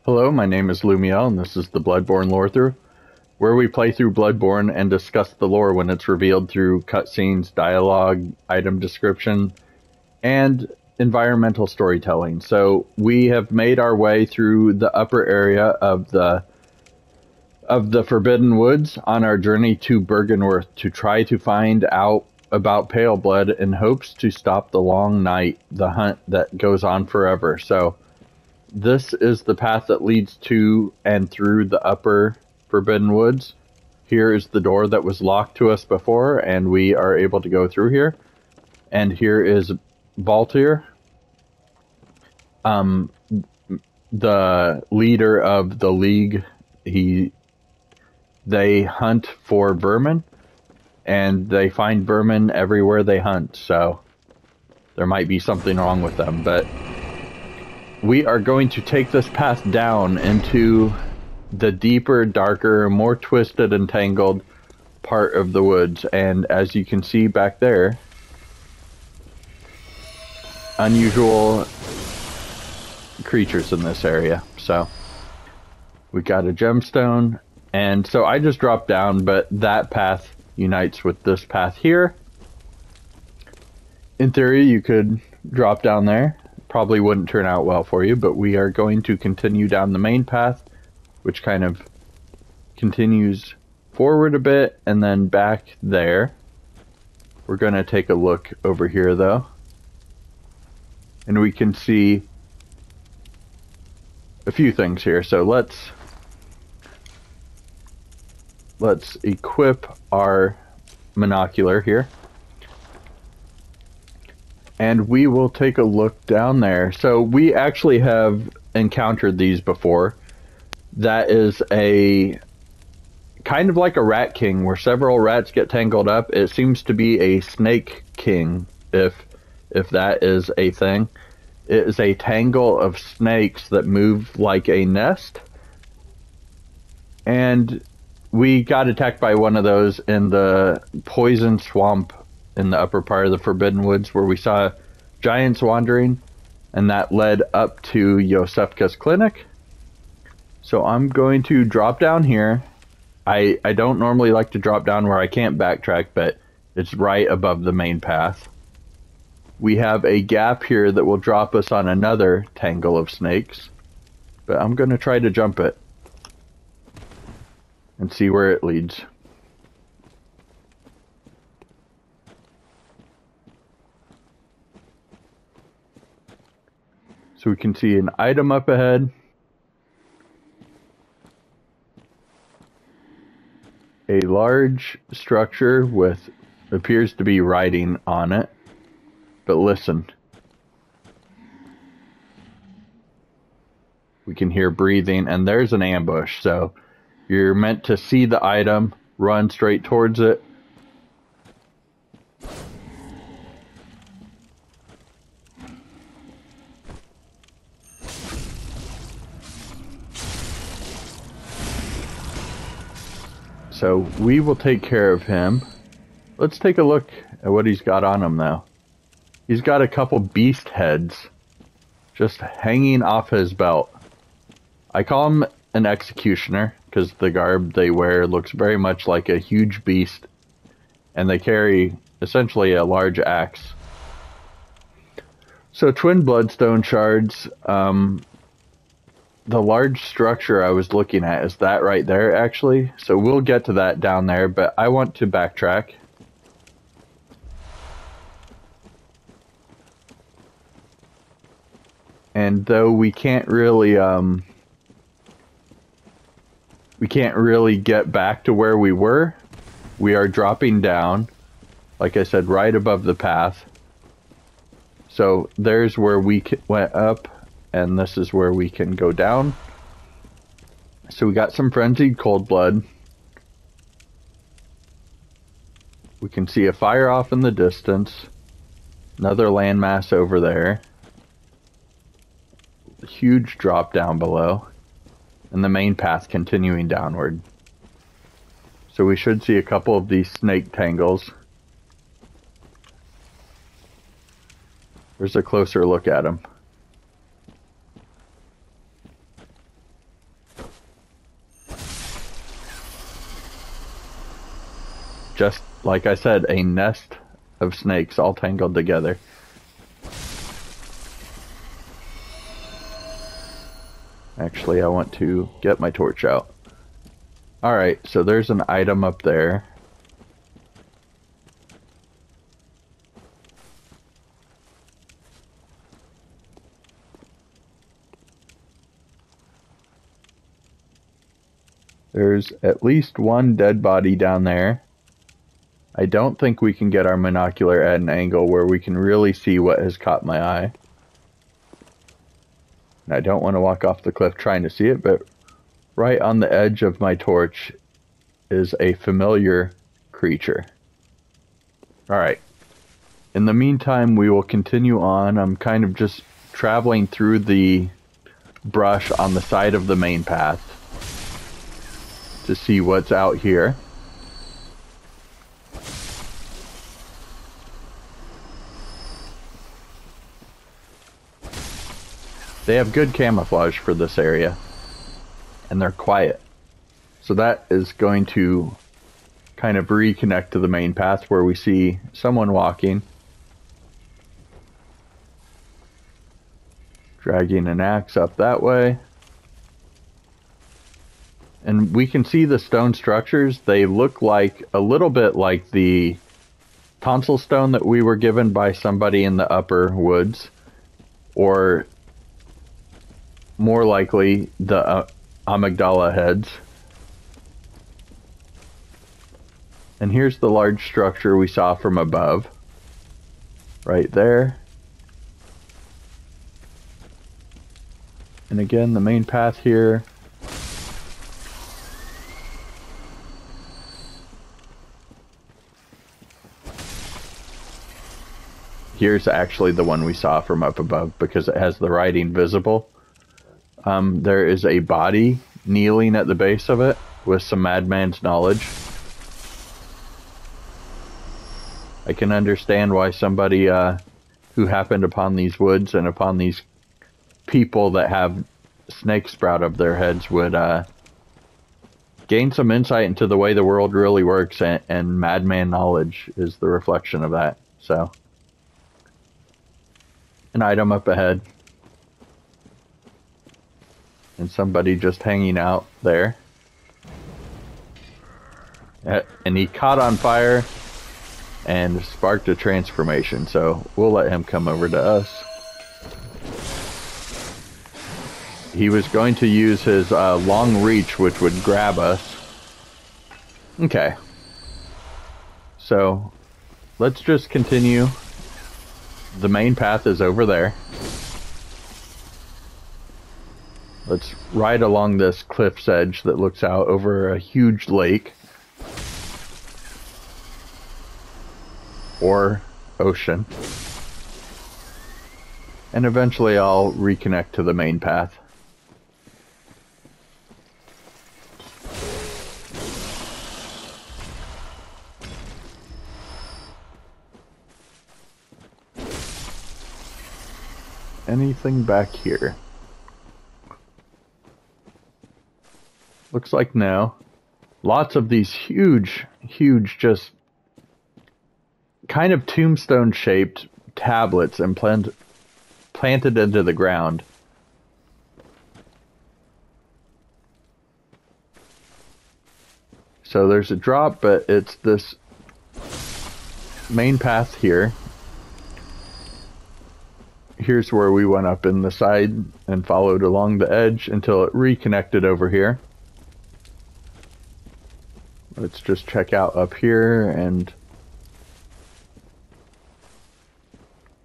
Hello, my name is Lumiel, and this is the Bloodborne Lorethrough, where we play through Bloodborne and discuss the lore when it's revealed through cutscenes, dialogue, item description, and environmental storytelling. So we have made our way through the upper area of the Forbidden Woods on our journey to Bergenworth to try to find out about Pale Blood in hopes to stop the long night, the hunt that goes on forever. So this is the path that leads to and through the upper Forbidden Woods. Here is the door that was locked to us before, and we are able to go through here. And here is Baltir, the leader of the League. They hunt for vermin, and they find vermin everywhere they hunt, so there might be something wrong with them, but we are going to take this path down into the deeper, darker, more twisted and tangled part of the woods. And as you can see back there, unusual creatures in this area. So we got a gemstone, and so I just dropped down, but that path unites with this path here. In theory, you could drop down there. Probably wouldn't turn out well for you, but we are going to continue down the main path, which kind of continues forward a bit and then back there. We're going to take a look over here though, and we can see a few things here. So let's equip our monocular here. And we will take a look down there. So we actually have encountered these before. That is a kind of like a rat king where several rats get tangled up. It seems to be a snake king, if that is a thing. It is a tangle of snakes that move like a nest. And we got attacked by one of those in the poison swamp in the upper part of the Forbidden Woods, where we saw giants wandering, and that led up to Yosefka's clinic. So I'm going to drop down here. I don't normally like to drop down where I can't backtrack, but it's right above the main path. We have a gap here that will drop us on another tangle of snakes, but I'm going to try to jump it and see where it leads. So we can see an item up ahead. A large structure with appears to be writing on it. But listen. We can hear breathing, and there's an ambush. So you're meant to see the item, run straight towards it. So we will take care of him. Let's take a look at what he's got on him now. He's got a couple beast heads just hanging off his belt. I call him an executioner because the garb they wear looks very much like a huge beast, and they carry essentially a large axe. So twin bloodstone shards. The large structure I was looking at is that right there, actually. So we'll get to that down there, but I want to backtrack. And though we can't really get back to where we were, we are dropping down, like I said, right above the path. So there's where we went up, and this is where we can go down. So we got some frenzied cold blood. We can see a fire off in the distance. Another landmass over there. A huge drop down below. And the main path continuing downward. So we should see a couple of these snake tangles. Here's a closer look at them. just like I said, a nest of snakes all tangled together. Actually, I want to get my torch out. Alright, so there's an item up there. There's at least one dead body down there. I don't think we can get our monocular at an angle where we can really see what has caught my eye. And I don't want to walk off the cliff trying to see it, but right on the edge of my torch is a familiar creature. Alright. In the meantime, we will continue on. I'm kind of just traveling through the brush on the side of the main path to see what's out here. They have good camouflage for this area, and they're quiet. So that is going to kind of reconnect to the main path where we see someone walking, dragging an axe up that way. And we can see the stone structures. They look like a little bit like the tonsil stone that we were given by somebody in the upper woods, or more likely the amygdala heads. And here's the large structure we saw from above, right there. And again, the main path here. Here's actually the one we saw from up above because it has the writing visible. There is a body kneeling at the base of it with some madman's knowledge. I can understand why somebody who happened upon these woods and upon these people that have snakes sprout up their heads would gain some insight into the way the world really works, and madman knowledge is the reflection of that. So, an item up ahead. And somebody just hanging out there. And he caught on fire and sparked a transformation, so we'll let him come over to us. He was going to use his long reach, which would grab us. Okay. So, let's just continue. The main path is over there. Let's ride along this cliff's edge that looks out over a huge lake. Or ocean. And eventually I'll reconnect to the main path. Anything back here? Looks like no. Lots of these huge, just kind of tombstone shaped tablets and planted into the ground. So there's a drop, but it's this main path here. Here's where we went up in the side and followed along the edge until it reconnected over here. Let's just check out up here and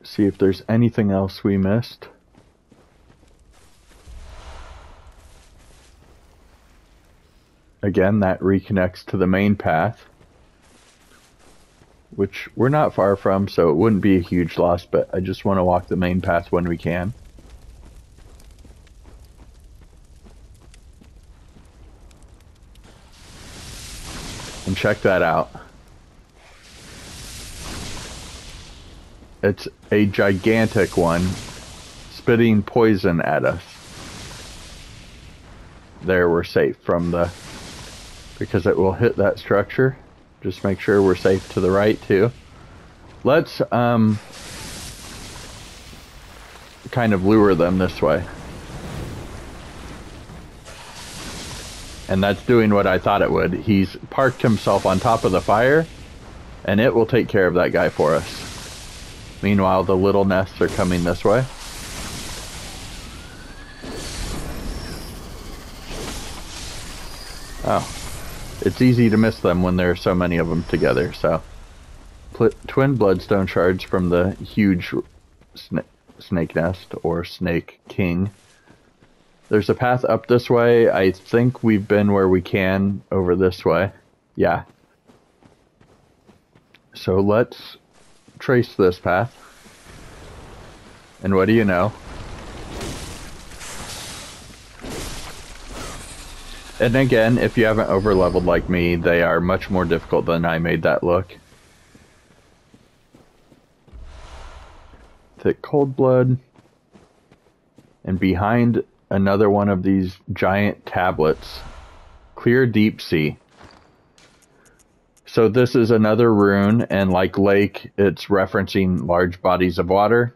see if there's anything else we missed. Again, that reconnects to the main path, which we're not far from, so it wouldn't be a huge loss, but I just want to walk the main path when we can. And check that out. It's a gigantic one, spitting poison at us. There, we're safe from the... because it will hit that structure. Just make sure we're safe to the right too. Let's kind of lure them this way. And that's doing what I thought it would. He's parked himself on top of the fire, and it will take care of that guy for us. Meanwhile, the little nests are coming this way. Oh. It's easy to miss them when there are so many of them together, so... Twin Bloodstone Shards from the huge snake nest, or snake king. There's a path up this way. I think we've been where we can over this way. Yeah. So let's trace this path. And what do you know? And again, if you haven't overleveled like me, they are much more difficult than I made that look. Thick cold blood. And behind another one of these giant tablets, clear deep sea. So this is another rune, and like lake, it's referencing large bodies of water.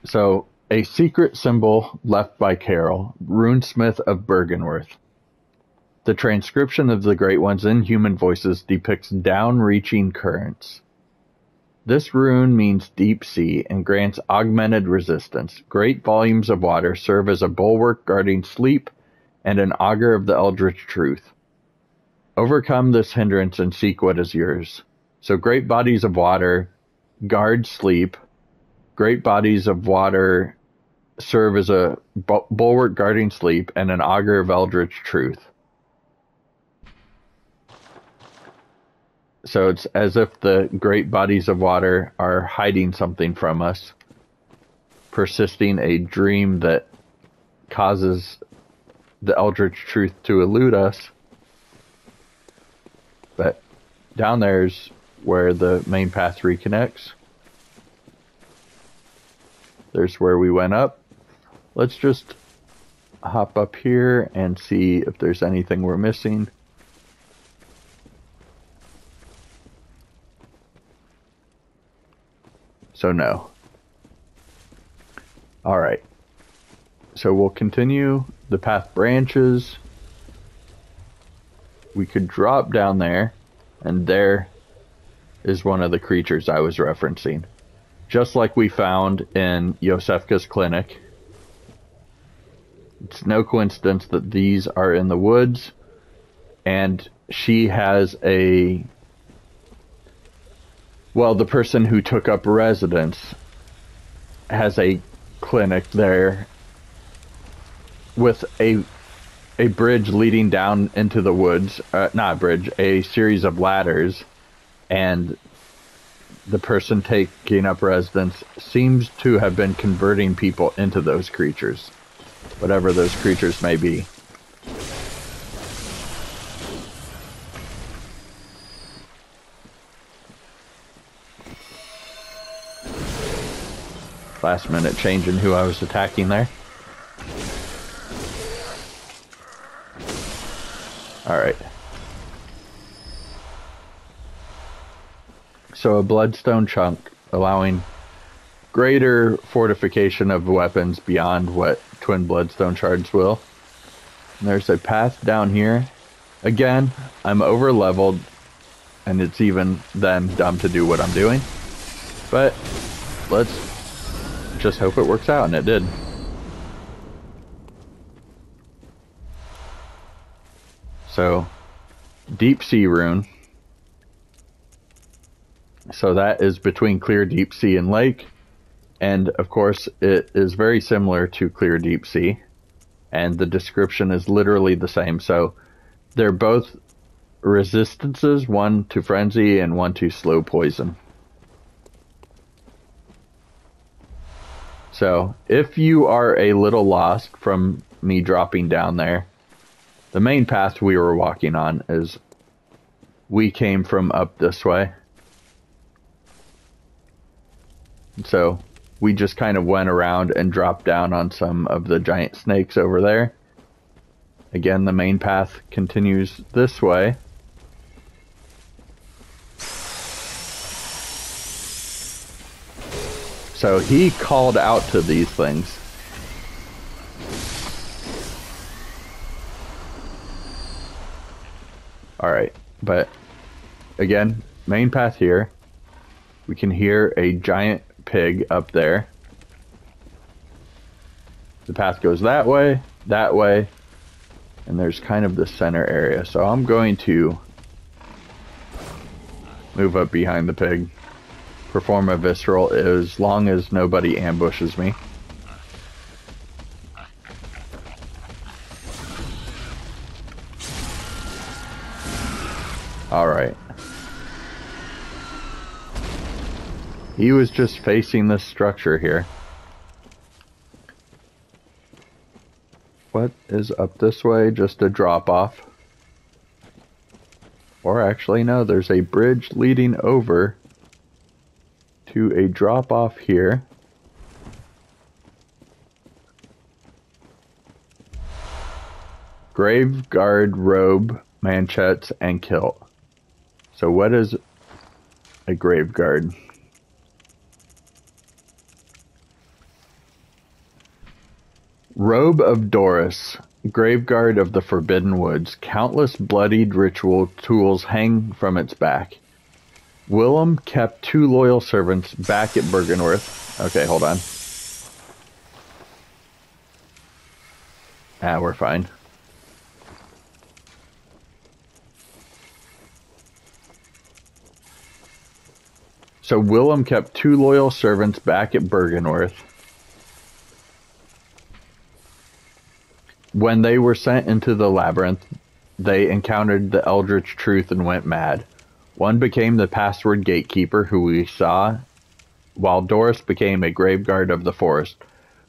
So, a secret symbol left by Carol, runesmith of Bergenworth. The transcription of the Great Ones in human voices depicts down-reaching currents. This rune means deep sea and grants augmented resistance. Great volumes of water serve as a bulwark guarding sleep and an augur of the eldritch truth. Overcome this hindrance and seek what is yours. So great bodies of water guard sleep. Great bodies of water serve as a bulwark guarding sleep and an augur of eldritch truth. So it's as if the great bodies of water are hiding something from us, persisting a dream that causes the eldritch truth to elude us. But down there's where the main path reconnects. There's where we went up. Let's just hop up here and see if there's anything we're missing. So no. Alright. So we'll continue. The path branches. We could drop down there, and there is one of the creatures I was referencing. Just like we found in Yosefka's clinic. It's no coincidence that these are in the woods, and she has a... Well, the person who took up residence has a clinic there with a bridge leading down into the woods. Not a bridge, a series of ladders. And the person taking up residence seems to have been converting people into those creatures. Whatever those creatures may be. Last minute change in who I was attacking there. Alright. So a Bloodstone Chunk, allowing greater fortification of weapons beyond what Twin Bloodstone Shards will. And there's a path down here. Again, I'm over leveled, and it's even then dumb to do what I'm doing. But let's just hope it works out, and it did. So, deep sea rune. So that is between clear deep sea and lake. And of course, it is very similar to clear deep sea. And the description is literally the same. So they're both resistances, one to frenzy and one to slow poison. So, if you are a little lost from me dropping down there, the main path we were walking on is we came from up this way. So, we just kind of went around and dropped down on some of the giant snakes over there. Again, the main path continues this way. So he called out to these things. Alright, but again, main path here. We can hear a giant pig up there. The path goes that way, and there's kind of the center area. So I'm going to move up behind the pig, perform a visceral as long as nobody ambushes me. Alright. He was just facing this structure here. What is up this way? Just a drop off. Or actually no, there's a bridge leading over to a drop off here. Graveguard robe, manchettes, and kilt. So what is a graveguard? Robe of Dores, graveguard of the Forbidden Woods. Countless bloodied ritual tools hang from its back. Willem kept 2 loyal servants back at Bergenworth. Okay, hold on. Ah, we're fine. So Willem kept 2 loyal servants back at Bergenworth. When they were sent into the labyrinth, they encountered the eldritch truth and went mad. One became the password gatekeeper, who we saw, while Dores became a graveguard of the forest.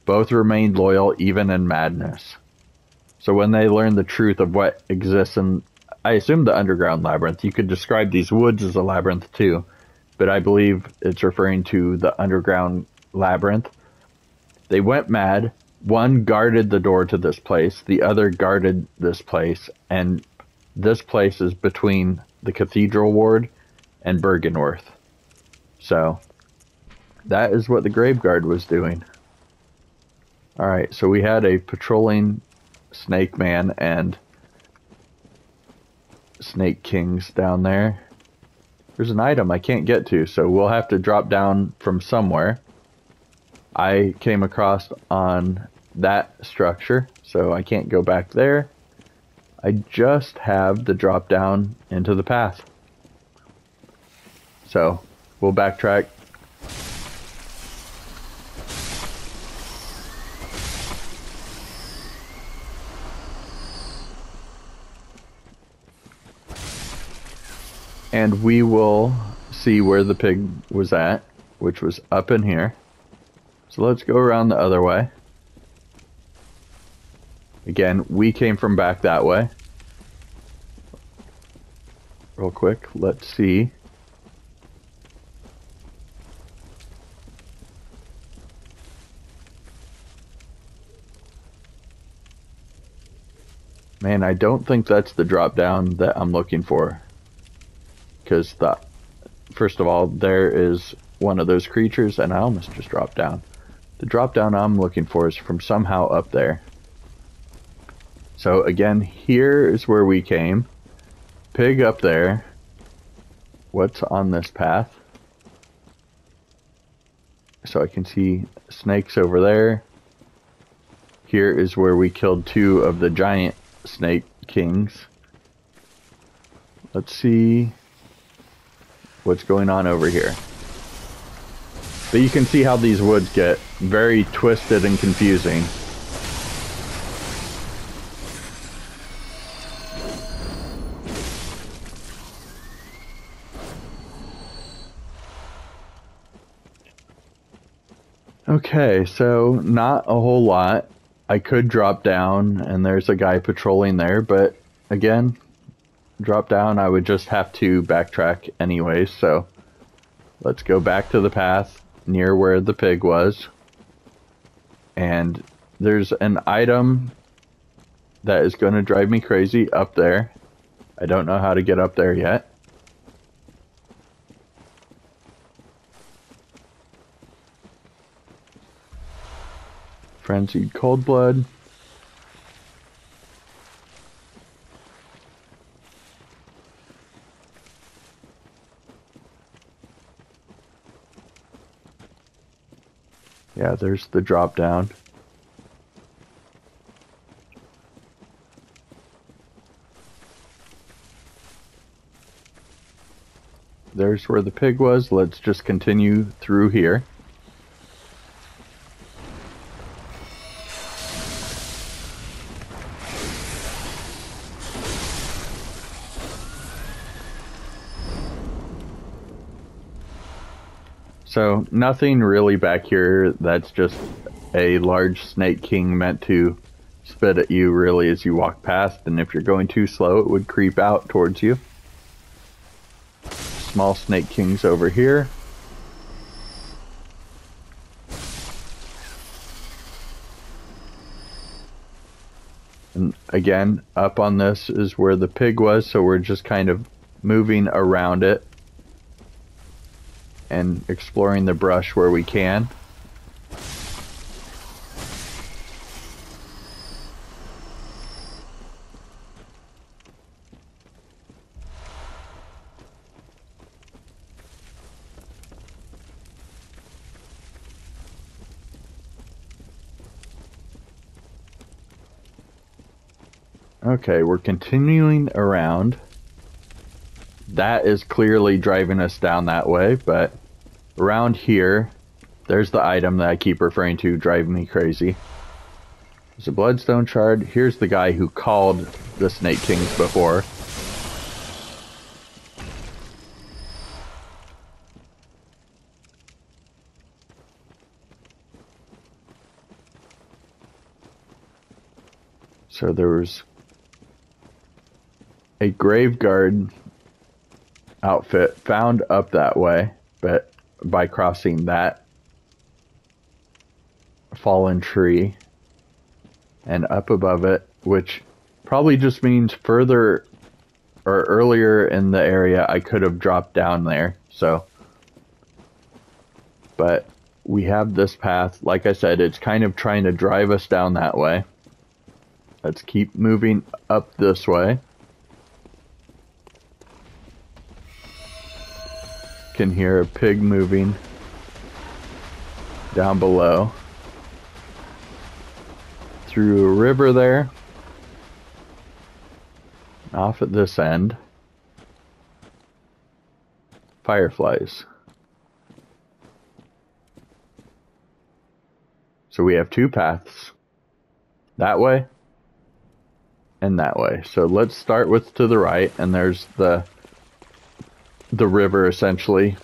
Both remained loyal even in madness. So when they learned the truth of what exists in, I assume, the underground labyrinth, you could describe these woods as a labyrinth too, but I believe it's referring to the underground labyrinth. They went mad. One guarded the door to this place, the other guarded this place, and this place is between the Cathedral Ward and Bergenworth. So, that is what the Graveguard was doing. Alright, so we had a patrolling Snake Man and Snake Kings down there. There's an item I can't get to, so we'll have to drop down from somewhere. I came across on that structure, so I can't go back there. I just have the drop down into the path. So, we'll backtrack. And we will see where the pig was at, which was up in here. So let's go around the other way. Again, we came from back that way. Real quick, let's see. Man, I don't think that's the drop down that I'm looking for. Because first of all, there is one of those creatures, and I almost just dropped down. The drop down I'm looking for is from somehow up there. So again, here is where we came. Pig up there. What's on this path? So I can see snakes over there. Here is where we killed 2 of the giant snake kings. Let's see what's going on over here. But you can see how these woods get very twisted and confusing. Okay, so not a whole lot. I could drop down and there's a guy patrolling there, but again, drop down, I would just have to backtrack anyways, so let's go back to the path near where the pig was. And there's an item that is going to drive me crazy up there. I don't know how to get up there yet. Frenzied cold blood. Yeah, there's the drop down. There's where the pig was. Let's just continue through here. So nothing really back here. That's just a large snake king meant to spit at you really as you walk past, and if you're going too slow it would creep out towards you. Small snake kings over here. And again, up on this is where the pig was, so we're just kind of moving around it and exploring the brush where we can. Okay, we're continuing around. That is clearly driving us down that way, but around here, there's the item that I keep referring to, driving me crazy. There's a Bloodstone Shard. Here's the guy who called the Snake Kings before. So there was a graveguard outfit found up that way, but by crossing that fallen tree and up above it, which probably just means further or earlier in the area I could have dropped down there. So, but we have this path. Like I said, it's kind of trying to drive us down that way. Let's keep moving up this way. Can hear a pig moving down below. Through a river there. Off at this end. Fireflies. So we have two paths. That way and that way. So let's start with to the right, and there's the river essentially.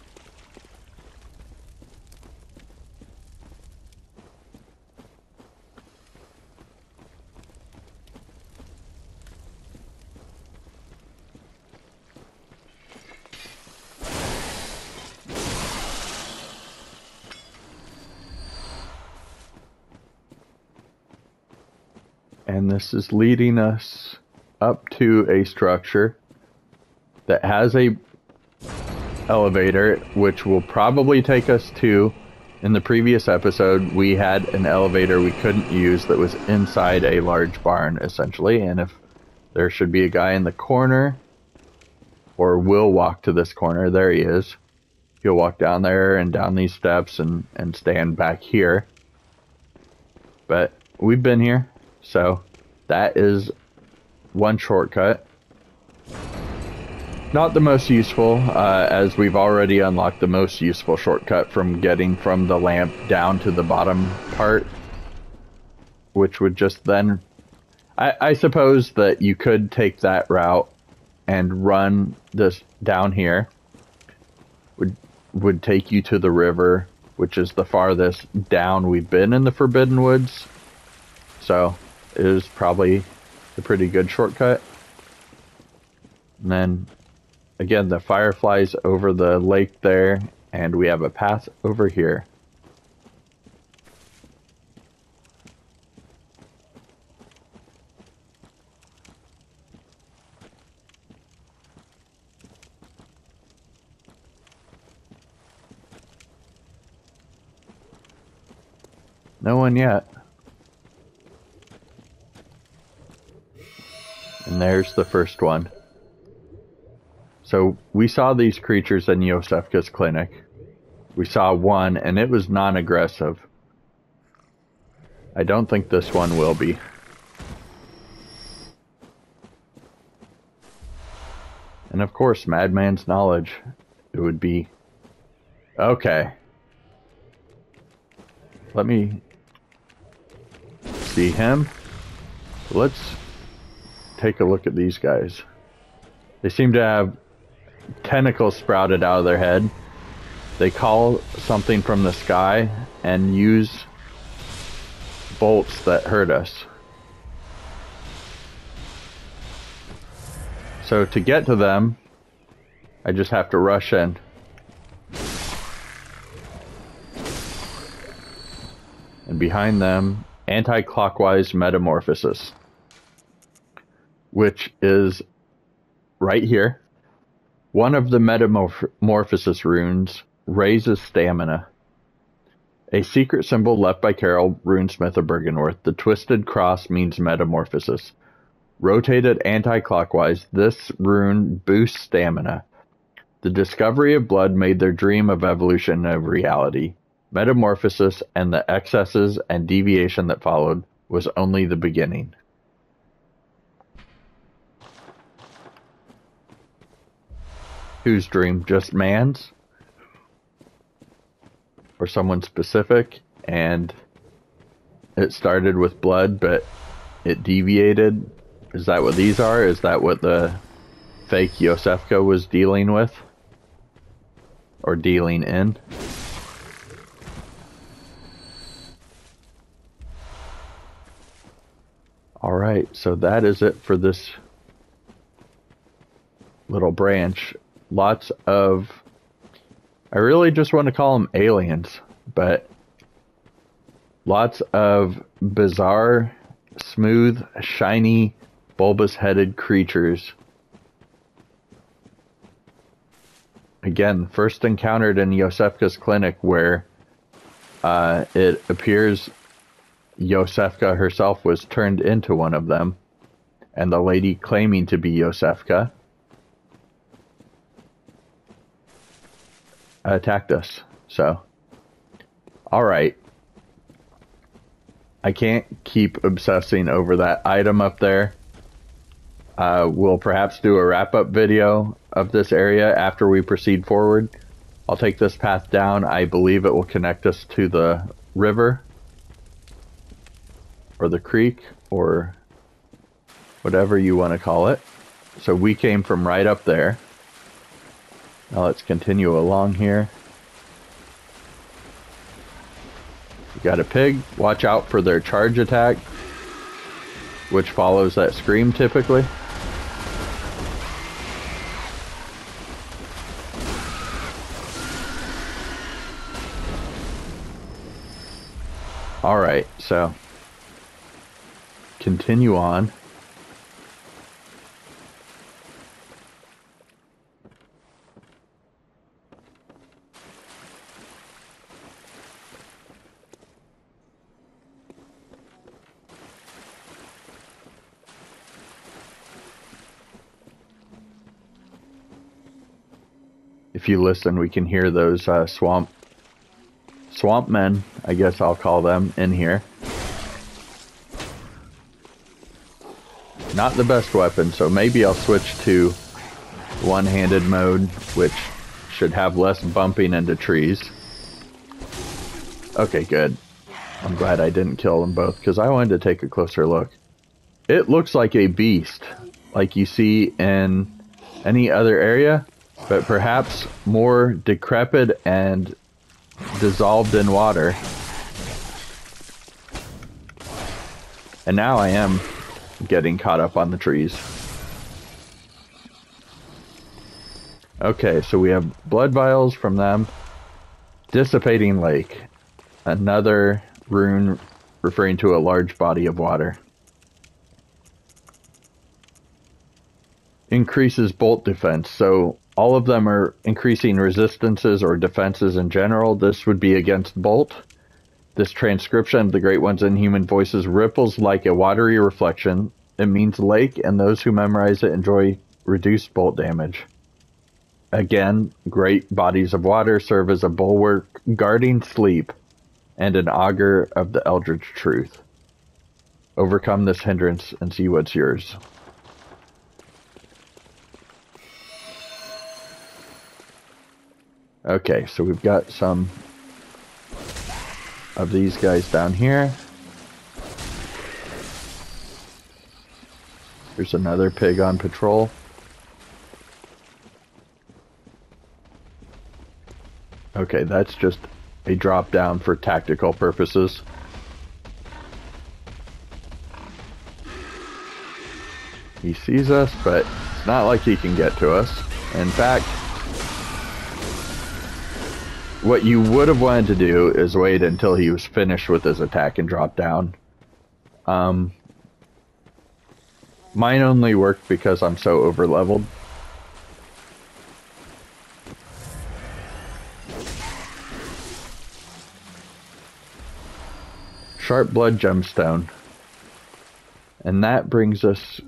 And this is leading us up to a structure that has a elevator, which will probably take us to, in the previous episode, we had an elevator we couldn't use that was inside a large barn, essentially, and if there should be a guy in the corner, or will walk to this corner, there he is. He'll walk down there and down these steps and stand back here. But we've been here, so that is one shortcut. Not the most useful, as we've already unlocked the most useful shortcut from getting from the lamp down to the bottom part, which would just then... I suppose that you could take that route and run this down here. Would take you to the river, which is the farthest down we've been in the Forbidden Woods. So it is probably a pretty good shortcut. And then again, the fireflies over the lake there, and we have a path over here. No one yet. And there's the first one. So we saw these creatures in Yosefka's clinic. We saw one, and it was non-aggressive. I don't think this one will be. And of course, Madman's knowledge. It would be... Okay. Let me see him. Let's take a look at these guys. They seem to have tentacles sprouted out of their head. They call something from the sky and use bolts that hurt us. So to get to them, I just have to rush in. And behind them, anti-clockwise metamorphosis, which is right here. One of the metamorphosis runes raises stamina. A secret symbol left by Carol, runesmith of Bergenworth. The twisted cross means metamorphosis. Rotated anti-clockwise, this rune boosts stamina. The discovery of blood made their dream of evolution a reality. Metamorphosis and the excesses and deviation that followed was only the beginning. Whose dream? Just man's? Or someone specific, and it started with blood, but it deviated? Is that what these are? Is that what the fake Yosefka was dealing with? Or dealing in? Alright, so that is it for this little branch. Lots of... I really just want to call them aliens, but lots of bizarre, smooth, shiny, bulbous-headed creatures. Again, first encountered in Yosefka's clinic, where it appears Yosefka herself was turned into one of them, and the lady claiming to be Yosefka attacked us. So, alright. I can't keep obsessing over that item up there. We'll perhaps do a wrap-up video of this area after we proceed forward. I'll take this path down. I believe it will connect us to the river, or the creek, or whatever you want to call it. So we came from right up there. Now let's continue along here. We got a pig. Watch out for their charge attack, which follows that scream typically. Alright, so continue on. If you listen, we can hear those swamp men, I guess I'll call them, in here. Not the best weapon, so maybe I'll switch to one-handed mode, which should have less bumping into trees. Okay, good. I'm glad I didn't kill them both, because I wanted to take a closer look. It looks like a beast, like you see in any other area, but perhaps more decrepit and dissolved in water. And now I am getting caught up on the trees. Okay, so we have blood vials from them. Dissipating Lake. Another rune referring to a large body of water. Increases bolt defense. So all of them are increasing resistances or defenses in general. This would be against bolt. This transcription of the Great One's inhuman voices ripples like a watery reflection. it means lake, and those who memorize it enjoy reduced bolt damage. Again, great bodies of water serve as a bulwark guarding sleep and an augur of the eldritch truth. Overcome this hindrance and see what's yours. Okay, so we've got some of these guys down here. There's another pig on patrol. Okay, that's just a drop down for tactical purposes. He sees us, but it's not like he can get to us. In fact, what you would have wanted to do is wait until he was finished with his attack and drop down. Mine only worked because I'm so over-leveled. Sharp blood gemstone. And that brings us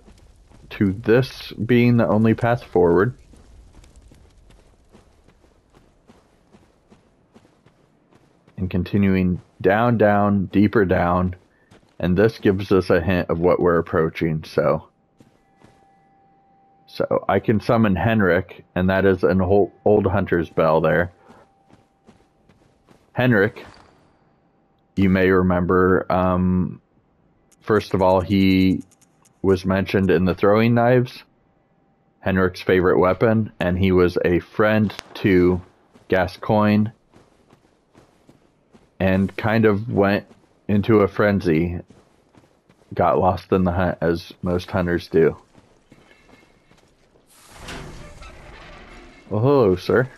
to this being the only path forward. And continuing down, down, deeper down. And this gives us a hint of what we're approaching, so I can summon Henrik, and that is an old hunter's bell there. Henrik, you may remember, first of all, he was mentioned in the throwing knives, Henrik's favorite weapon, and he was a friend to Gascoigne, and kind of went into a frenzy, got lost in the hunt, as most hunters do. Well, hello, sir.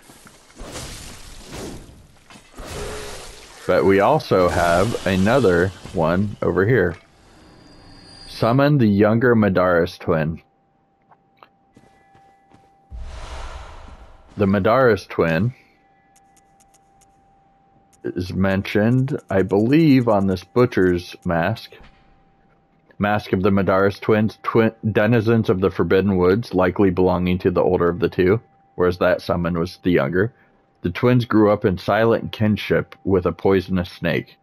But we also have another one over here. Summon the younger Madaris twin. The Madaris twin is mentioned, I believe, on this butcher's mask. Mask of the Madaris twins, denizens of the Forbidden Woods, likely belonging to the older of the two, whereas that summon was the younger. The twins grew up in silent kinship with a poisonous snake.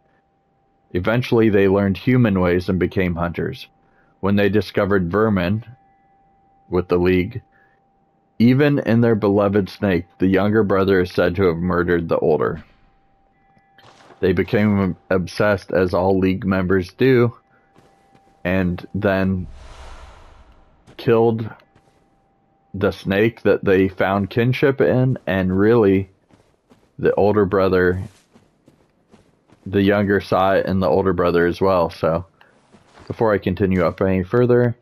Eventually, they learned human ways and became hunters. When they discovered vermin with the League, even in their beloved snake, the younger brother is said to have murdered the older. They became obsessed, as all League members do, and then killed the snake that they found kinship in, and really, the older brother, the younger saw it in the older brother as well. So, before I continue up any further,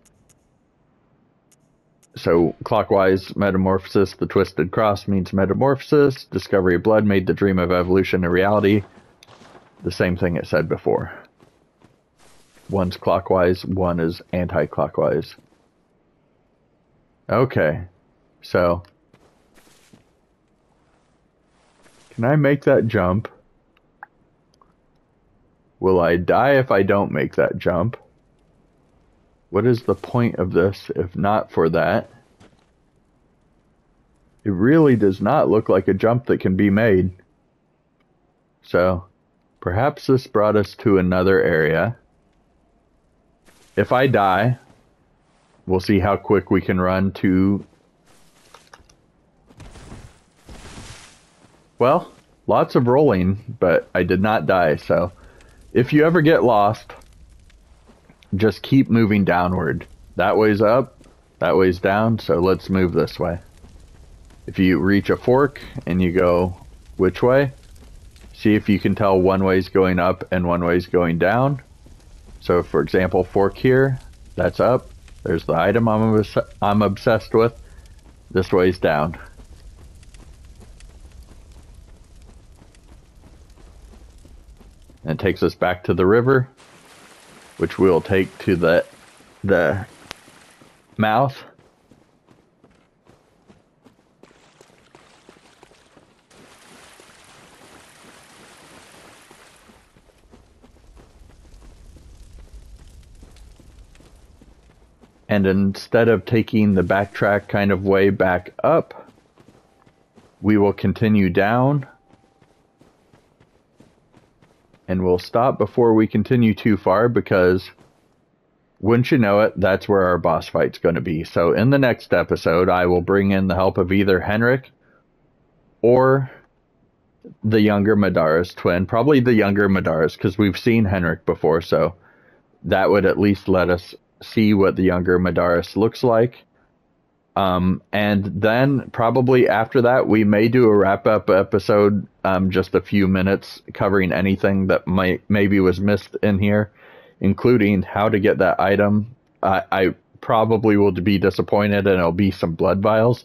so clockwise, metamorphosis, the twisted cross means metamorphosis. Discovery of blood made the dream of evolution a reality. The same thing it said before. One's clockwise, one is anti-clockwise. Okay, so can I make that jump? Will I die if I don't make that jump? What is the point of this if not for that? It really does not look like a jump that can be made. So, perhaps this brought us to another area. If I die, we'll see how quick we can run to... Well, lots of rolling, but I did not die, so... If you ever get lost, just keep moving downward. That way's up, that way's down, so let's move this way. If you reach a fork and you go which way, see if you can tell one way's going up and one way's going down. So for example, fork here, that's up. There's the item I'm obsessed with. This way's down. And it takes us back to the river, which we'll take to the mouth. And instead of taking the backtrack kind of way back up, we will continue down. And we'll stop before we continue too far because, wouldn't you know it, that's where our boss fight's going to be. So in the next episode, I will bring in the help of either Henrik or the younger Madara's twin. Probably the younger Madara's, because we've seen Henrik before, so that would at least let us see what the younger Madara's looks like. And then probably after that, we may do a wrap-up episode, just a few minutes, covering anything that maybe was missed in here, including how to get that item. I probably will be disappointed and it'll be some blood vials,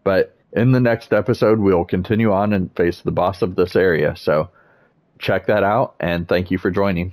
but in the next episode, we'll continue on and face the boss of this area. So check that out, and thank you for joining.